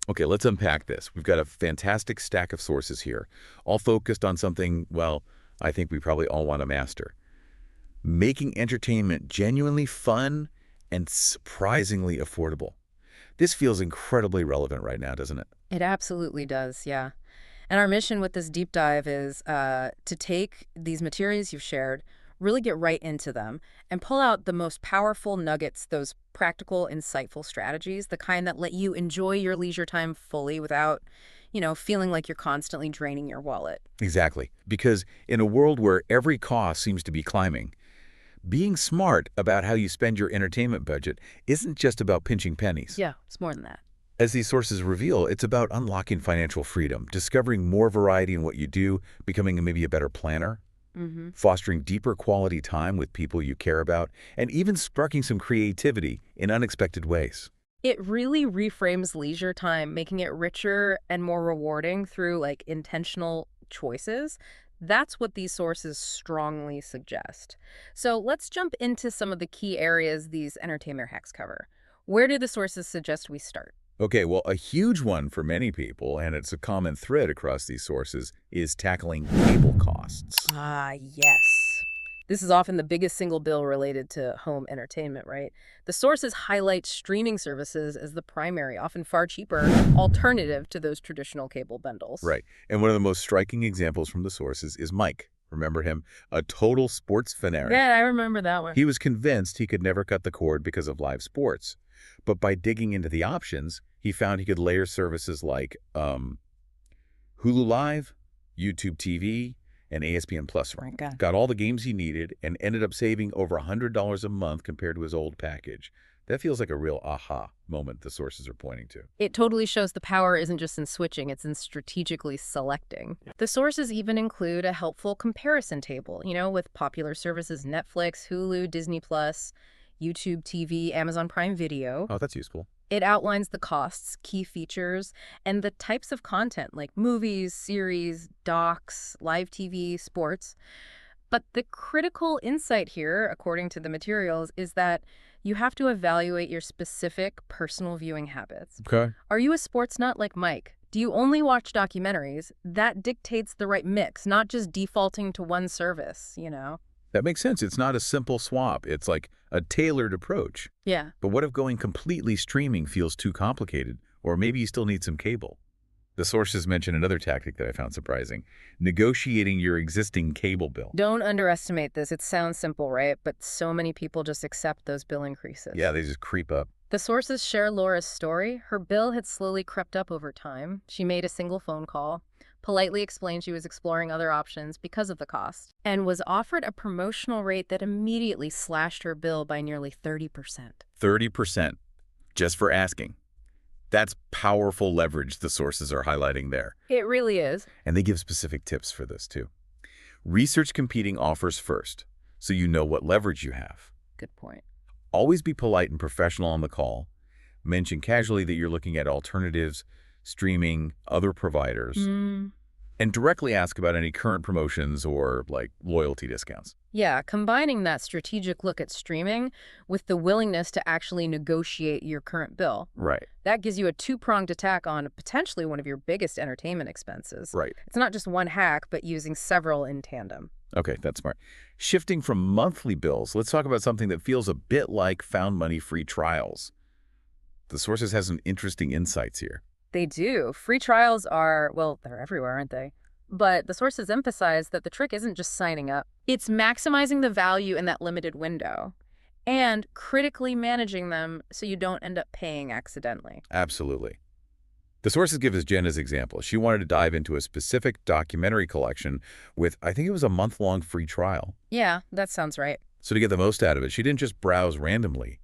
Okay, let's unpack this. We've got a fantastic stack of sources here, all focused on something, well, I think we probably all want to master. Making entertainment genuinely fun and surprisingly affordable. This feels incredibly relevant right now, doesn't it? It absolutely does, yeah. And our mission with this deep dive is to take these materials you've shared, really get right into them, and pull out the most powerful nuggets, those practical, insightful strategies, the kind that let you enjoy your leisure time fully without, feeling like you're constantly draining your wallet. Exactly. Because in a world where every cost seems to be climbing, being smart about how you spend your entertainment budget isn't just about pinching pennies. Yeah, it's more than that. As these sources reveal, it's about unlocking financial freedom, discovering more variety in what you do, becoming maybe a better planner, Hmm. fostering deeper quality time with people you care about, and even sparking some creativity in unexpected ways. It really reframes leisure time, making it richer and more rewarding through intentional choices. That's what these sources strongly suggest. So let's jump into some of the key areas these entertainment hacks cover. Where do the sources suggest we start? Okay, well, a huge one for many people, and it's a common thread across these sources, is tackling cable costs. Ah, yes. This is often the biggest single bill related to home entertainment, right? The sources highlight streaming services as the primary, often far cheaper, alternative to those traditional cable bundles. Right. And one of the most striking examples from the sources is Mike. Remember him? A total sports fanatic. Yeah, I remember that one. He was convinced he could never cut the cord because of live sports. But by digging into the options, he found he could layer services like Hulu Live, YouTube TV, and ESPN Plus. My God. Got all the games he needed and ended up saving over $100 a month compared to his old package. That feels like a real aha moment the sources are pointing to. It totally shows the power isn't just in switching, it's in strategically selecting. The sources even include a helpful comparison table, with popular services Netflix, Hulu, Disney Plus, YouTube TV, Amazon Prime Video. Oh, that's useful. It outlines the costs, key features, and the types of content like movies, series, docs, live TV, sports. But the critical insight here, according to the materials, is that you have to evaluate your specific personal viewing habits. Okay. Are you a sports nut like Mike? Do you only watch documentaries? That dictates the right mix, not just defaulting to one service. That makes sense. It's not a simple swap. It's like a tailored approach. Yeah. But what if going completely streaming feels too complicated? Or maybe you still need some cable? The sources mention another tactic that I found surprising, negotiating your existing cable bill. Don't underestimate this. It sounds simple, right? But so many people just accept those bill increases. Yeah, they just creep up. The sources share Laura's story. Her bill had slowly crept up over time. She made a single phone call, politely explained she was exploring other options because of the cost, and was offered a promotional rate that immediately slashed her bill by nearly 30%. 30%, just for asking. That's powerful leverage the sources are highlighting there. It really is. And they give specific tips for this too. Research competing offers first, so you know what leverage you have. Good point. Always be polite and professional on the call. Mention casually that you're looking at alternatives, streaming, other providers, and directly ask about any current promotions or loyalty discounts. Yeah, combining that strategic look at streaming with the willingness to actually negotiate your current bill. Right. That gives you a two-pronged attack on potentially one of your biggest entertainment expenses. Right. It's not just one hack, but using several in tandem. Okay, that's smart. Shifting from monthly bills, let's talk about something that feels a bit like found money free trials. The sources have some interesting insights here. They do. Free trials are, well, they're everywhere, aren't they? But the sources emphasize that the trick isn't just signing up. It's maximizing the value in that limited window and critically managing them so you don't end up paying accidentally. Absolutely. The sources give us Jenna's example. She wanted to dive into a specific documentary collection with, I think it was a month-long free trial. Yeah, that sounds right. So to get the most out of it, she didn't just browse randomly.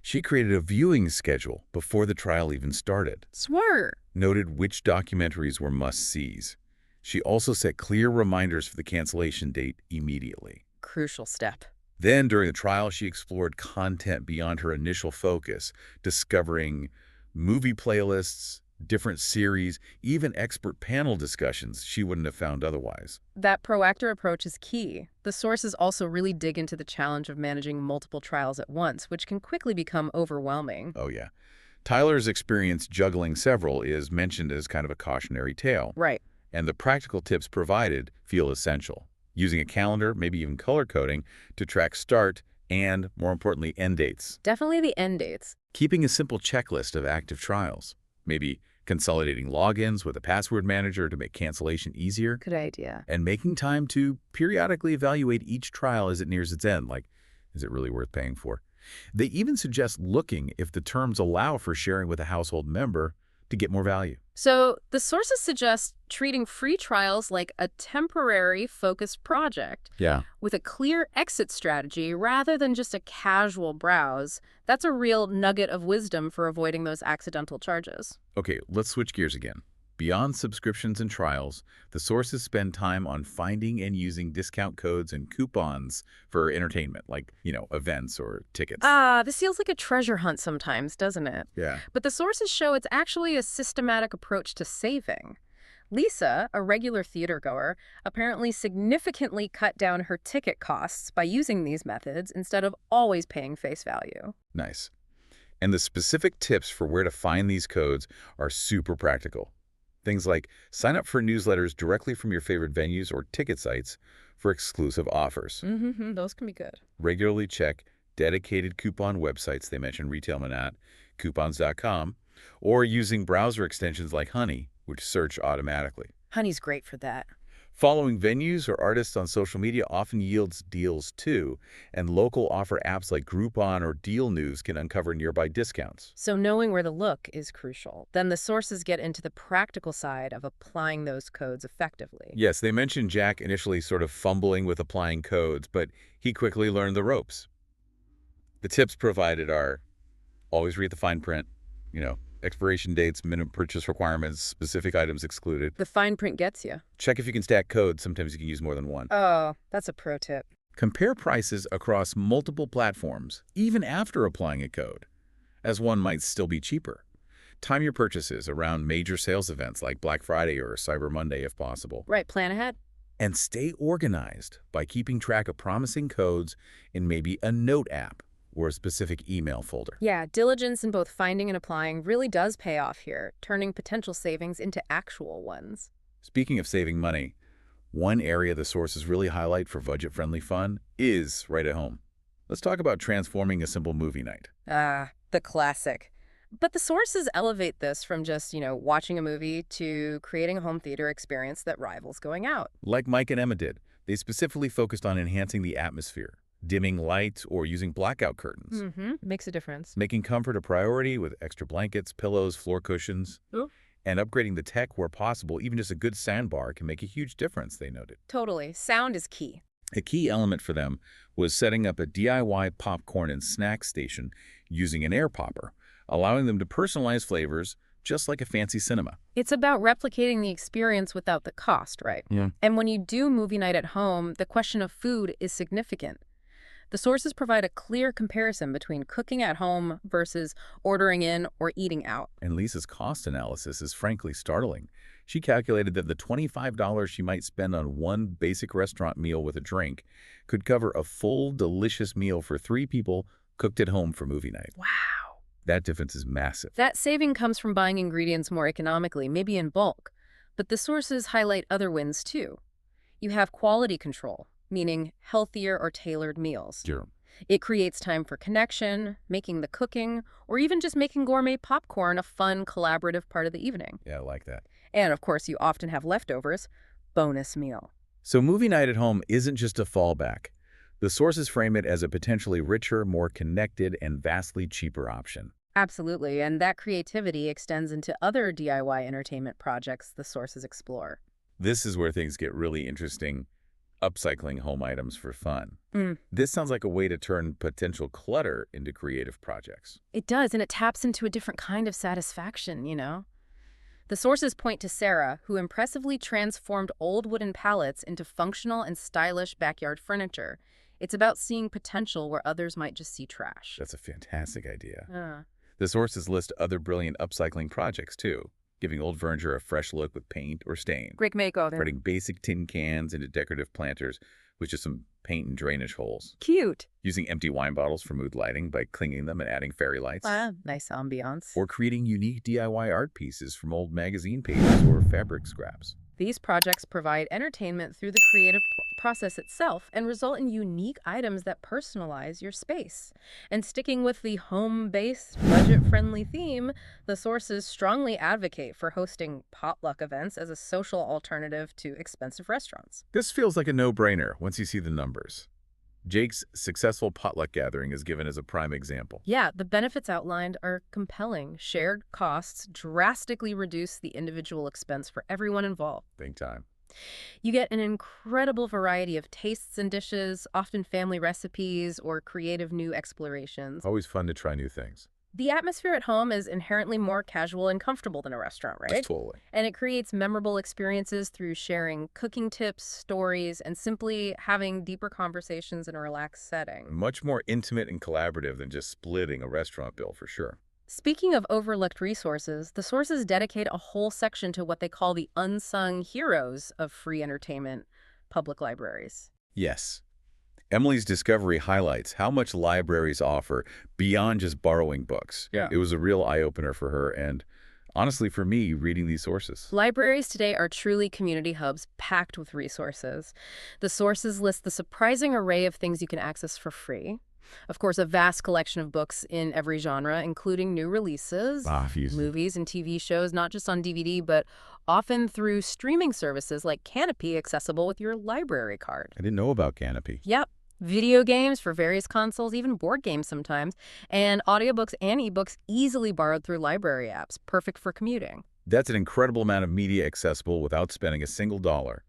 She created a viewing schedule before the trial even started. Smart. Noted which documentaries were must-sees. She also set clear reminders for the cancellation date immediately. Crucial step. Then, during the trial, she explored content beyond her initial focus, discovering movie playlists, different series, even expert panel discussions she wouldn't have found otherwise. That proactive approach is key. The sources also really dig into the challenge of managing multiple trials at once, which can quickly become overwhelming. Oh, yeah. Tyler's experience juggling several is mentioned as kind of a cautionary tale, Right. and the practical tips provided feel essential. Using a calendar, maybe even color coding, to track start and, more importantly, end dates. Definitely the end dates. Keeping a simple checklist of active trials. Maybe consolidating logins with a password manager to make cancellation easier. Good idea. And making time to periodically evaluate each trial as it nears its end, like, is it really worth paying for? They even suggest looking if the terms allow for sharing with a household member to get more value. So the sources suggest treating free trials like a temporary focused project Yeah. with a clear exit strategy rather than just a casual browse. That's a real nugget of wisdom for avoiding those accidental charges. Okay, let's switch gears again. Beyond subscriptions and trials, the sources spend time on finding and using discount codes and coupons for entertainment, like, events or tickets. This feels like a treasure hunt sometimes, doesn't it? Yeah. But the sources show it's actually a systematic approach to saving. Lisa, a regular theater goer, apparently significantly cut down her ticket costs by using these methods instead of always paying face value. Nice. And the specific tips for where to find these codes are super practical. Things like sign up for newsletters directly from your favorite venues or ticket sites for exclusive offers. Those can be good. Regularly check dedicated coupon websites, they mention RetailManat, coupons.com, or using browser extensions like Honey, which search automatically. Honey's great for that. Following venues or artists on social media often yields deals too, and local offer apps like Groupon or Deal News can uncover nearby discounts. So knowing where to look is crucial. Then the sources get into the practical side of applying those codes effectively. Yes, they mentioned Jack initially sort of fumbling with applying codes, but he quickly learned the ropes. The tips provided are always read the fine print, expiration dates, minimum purchase requirements, specific items excluded. The fine print gets you. Check if you can stack codes. Sometimes you can use more than one. Oh, that's a pro tip. Compare prices across multiple platforms, even after applying a code, as one might still be cheaper. Time your purchases around major sales events like Black Friday or Cyber Monday if possible. Right, plan ahead. And stay organized by keeping track of promising codes in maybe a note app or a specific email folder. Yeah, diligence in both finding and applying really does pay off here, turning potential savings into actual ones. Speaking of saving money, one area the sources really highlight for budget-friendly fun is right at home. Let's talk about transforming a simple movie night. The classic. But the sources elevate this from just, watching a movie to creating a home theater experience that rivals going out. Like Mike and Emma did, they specifically focused on enhancing the atmosphere, dimming lights or using blackout curtains. Makes a difference. Making comfort a priority with extra blankets, pillows, floor cushions. Oh. And upgrading the tech where possible. Even just a good soundbar can make a huge difference, they noted. Totally. Sound is key. A key element for them was setting up a DIY popcorn and snack station using an air popper, allowing them to personalize flavors just like a fancy cinema. It's about replicating the experience without the cost, right? Yeah. And when you do movie night at home, the question of food is significant. The sources provide a clear comparison between cooking at home versus ordering in or eating out. And Lisa's cost analysis is frankly startling. She calculated that the $25 she might spend on one basic restaurant meal with a drink could cover a full, delicious meal for 3 people cooked at home for movie night. Wow. That difference is massive. That saving comes from buying ingredients more economically, maybe in bulk. But the sources highlight other wins too. You have quality control, meaning healthier or tailored meals. Sure. It creates time for connection, making the cooking, or even just making gourmet popcorn a fun, collaborative part of the evening. Yeah, I like that. And of course, you often have leftovers. Bonus meal. So movie night at home isn't just a fallback. The sources frame it as a potentially richer, more connected, and vastly cheaper option. Absolutely, and that creativity extends into other DIY entertainment projects the sources explore. This is where things get really interesting. Upcycling home items for fun. Mm. This sounds like a way to turn potential clutter into creative projects. It does, and it taps into a different kind of satisfaction, The sources point to Sarah, who impressively transformed old wooden pallets into functional and stylish backyard furniture. It's about seeing potential where others might just see trash. That's a fantastic idea. The sources list other brilliant upcycling projects, too, giving old furniture a fresh look with paint or stain. Great makeover. Turning basic tin cans into decorative planters with just some paint and drainage holes. Cute. Using empty wine bottles for mood lighting by cleaning them and adding fairy lights. Wow, nice ambiance. Or creating unique DIY art pieces from old magazine pages or fabric scraps. These projects provide entertainment through the creative process itself and result in unique items that personalize your space. And sticking with the home-based, budget-friendly theme, the sources strongly advocate for hosting potluck events as a social alternative to expensive restaurants. This feels like a no-brainer once you see the numbers. Jake's successful potluck gathering is given as a prime example. Yeah, the benefits outlined are compelling. Shared costs drastically reduce the individual expense for everyone involved. Big time. You get an incredible variety of tastes and dishes, often family recipes or creative new explorations. Always fun to try new things. The atmosphere at home is inherently more casual and comfortable than a restaurant, right? Totally. And it creates memorable experiences through sharing cooking tips, stories, and simply having deeper conversations in a relaxed setting. Much more intimate and collaborative than just splitting a restaurant bill, for sure. Speaking of overlooked resources, the sources dedicate a whole section to what they call the unsung heroes of free entertainment public libraries. Yes. Emily's discovery highlights how much libraries offer beyond just borrowing books. Yeah. It was a real eye-opener for her and, honestly, for me, reading these sources. Libraries today are truly community hubs packed with resources. The sources list the surprising array of things you can access for free. Of course, a vast collection of books in every genre, including new releases, movies and TV shows, not just on DVD, but often through streaming services like Canopy, accessible with your library card. I didn't know about Canopy. Yep. Video games for various consoles, even board games sometimes, and audiobooks and ebooks easily borrowed through library apps, perfect for commuting. That's an incredible amount of media accessible without spending a single dollar.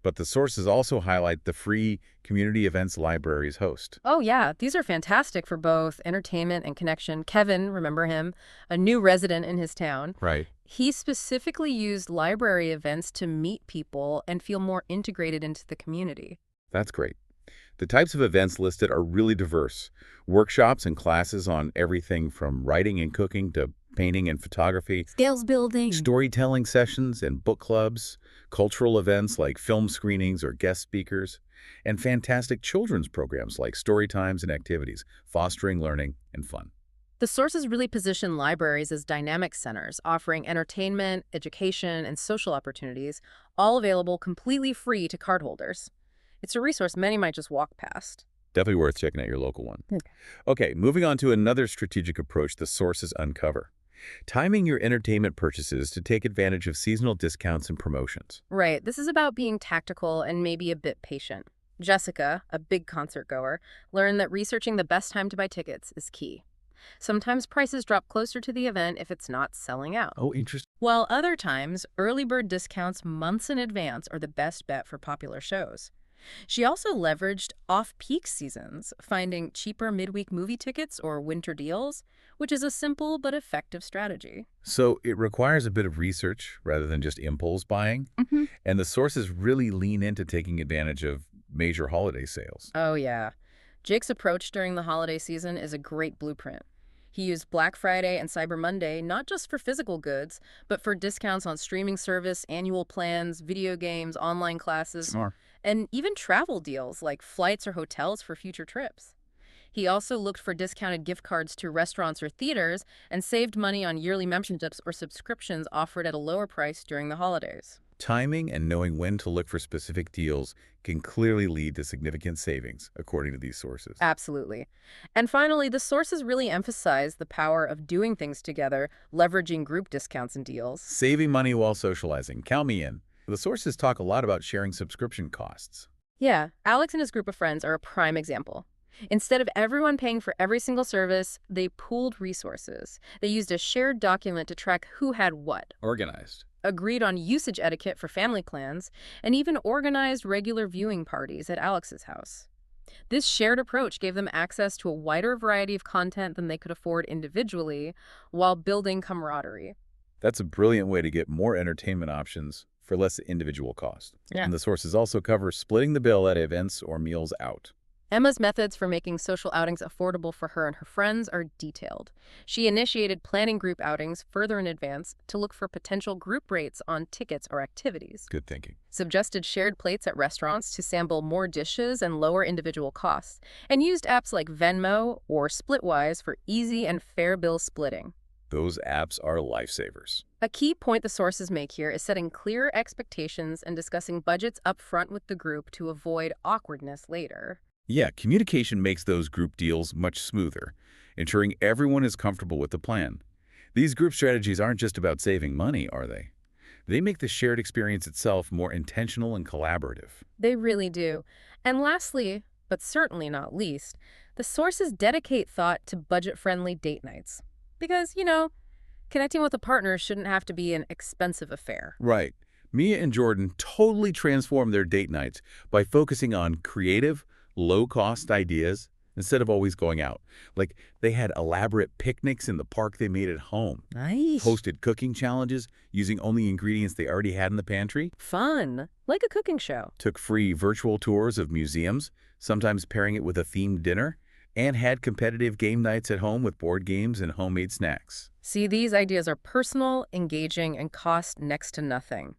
But the sources also highlight the free community events libraries host. Oh, yeah. These are fantastic for both entertainment and connection. Kevin, remember him, a new resident in his town. Right. He specifically used library events to meet people and feel more integrated into the community. That's great. The types of events listed are really diverse. Workshops and classes on everything from writing and cooking to painting and photography, Skills building. storytelling sessions and book clubs, cultural events like film screenings or guest speakers, and fantastic children's programs like story times and activities, fostering learning and fun. The sources really position libraries as dynamic centers, offering entertainment, education, and social opportunities, all available completely free to cardholders. It's a resource many might just walk past. Definitely worth checking out your local one. Okay. Okay, moving on to another strategic approach the sources uncover. Timing your entertainment purchases to take advantage of seasonal discounts and promotions. Right. This is about being tactical and maybe a bit patient. Jessica, a big concert goer, learned that researching the best time to buy tickets is key. Sometimes prices drop closer to the event if it's not selling out. Oh, interesting. While other times, early bird discounts months in advance are the best bet for popular shows. She also leveraged off-peak seasons, finding cheaper midweek movie tickets or winter deals, which is a simple but effective strategy. So it requires a bit of research rather than just impulse buying, and the sources really lean into taking advantage of major holiday sales. Oh, yeah. Jake's approach during the holiday season is a great blueprint. He used Black Friday and Cyber Monday not just for physical goods, but for discounts on streaming service, annual plans, video games, online classes, Smart. and even travel deals like flights or hotels for future trips. He also looked for discounted gift cards to restaurants or theaters and saved money on yearly memberships or subscriptions offered at a lower price during the holidays. Timing and knowing when to look for specific deals can clearly lead to significant savings, according to these sources. Absolutely. And finally, the sources really emphasize the power of doing things together, leveraging group discounts and deals. Saving money while socializing. Count me in. The sources talk a lot about sharing subscription costs. Yeah, Alex and his group of friends are a prime example. Instead of everyone paying for every single service, they pooled resources. They used a shared document to track who had what, Organized. agreed on usage etiquette for family plans, and even organized regular viewing parties at Alex's house. This shared approach gave them access to a wider variety of content than they could afford individually, while building camaraderie. That's a brilliant way to get more entertainment options for less individual cost. Yeah. And the sources also cover splitting the bill at events or meals out. Emma's methods for making social outings affordable for her and her friends are detailed. She initiated planning group outings further in advance to look for potential group rates on tickets or activities, Good thinking. suggested shared plates at restaurants to sample more dishes and lower individual costs, and used apps like Venmo or Splitwise for easy and fair bill splitting. Those apps are lifesavers. A key point the sources make here is setting clear expectations and discussing budgets up front with the group to avoid awkwardness later. Yeah, communication makes those group deals much smoother, ensuring everyone is comfortable with the plan. These group strategies aren't just about saving money, are they? They make the shared experience itself more intentional and collaborative. They really do. And lastly, but certainly not least, the sources dedicate thought to budget-friendly date nights. Because, connecting with a partner shouldn't have to be an expensive affair. Right. Mia and Jordan totally transformed their date nights by focusing on creative, low-cost ideas instead of always going out. Like, they had elaborate picnics in the park they made at home, Nice. hosted cooking challenges using only ingredients they already had in the pantry, Fun. Like a cooking show. took free virtual tours of museums, sometimes pairing it with a themed dinner, and had competitive game nights at home with board games and homemade snacks. See, these ideas are personal, engaging, and cost next to nothing.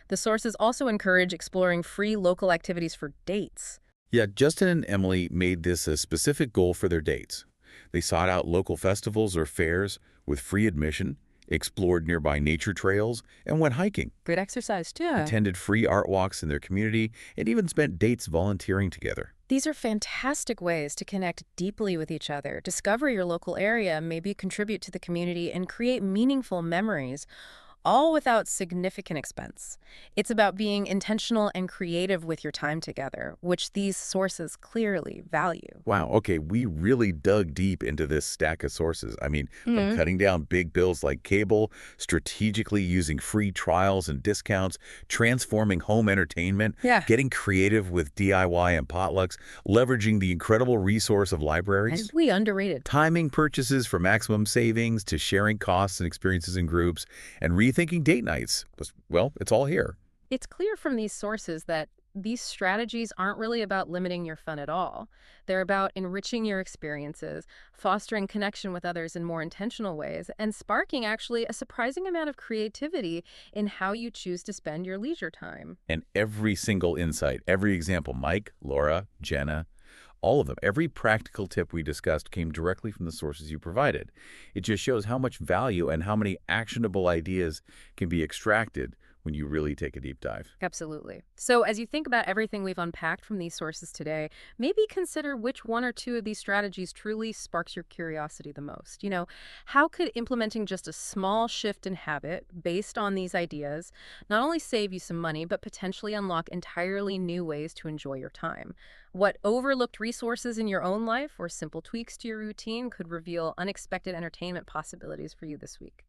The sources also encourage exploring free local activities for dates. Yeah, Justin and Emily made this a specific goal for their dates. They sought out local festivals or fairs with free admission, explored nearby nature trails, and went hiking, Good exercise, too. attended free art walks in their community, and even spent dates volunteering together. These are fantastic ways to connect deeply with each other, discover your local area, maybe contribute to the community, and create meaningful memories, all without significant expense. It's about being intentional and creative with your time together, which these sources clearly value. Wow, okay, we really dug deep into this stack of sources. I mean, from cutting down big bills like cable, strategically using free trials and discounts, transforming home entertainment, Yeah. getting creative with DIY and potlucks, leveraging the incredible resource of libraries, And we underrated. timing purchases for maximum savings to sharing costs and experiences in groups, and rethinking date nights. Well, it's all here. It's clear from these sources that these strategies aren't really about limiting your fun at all. They're about enriching your experiences, fostering connection with others in more intentional ways, and sparking actually a surprising amount of creativity in how you choose to spend your leisure time. And every single insight, every example, Mike, Laura, Jenna, all of them, every practical tip we discussed came directly from the sources you provided. It just shows how much value and how many actionable ideas can be extracted when you really take a deep dive. Absolutely. So, as you think about everything we've unpacked from these sources today, maybe consider which one or two of these strategies truly sparks your curiosity the most. How could implementing just a small shift in habit based on these ideas not only save you some money, but potentially unlock entirely new ways to enjoy your time? What overlooked resources in your own life or simple tweaks to your routine could reveal unexpected entertainment possibilities for you this week?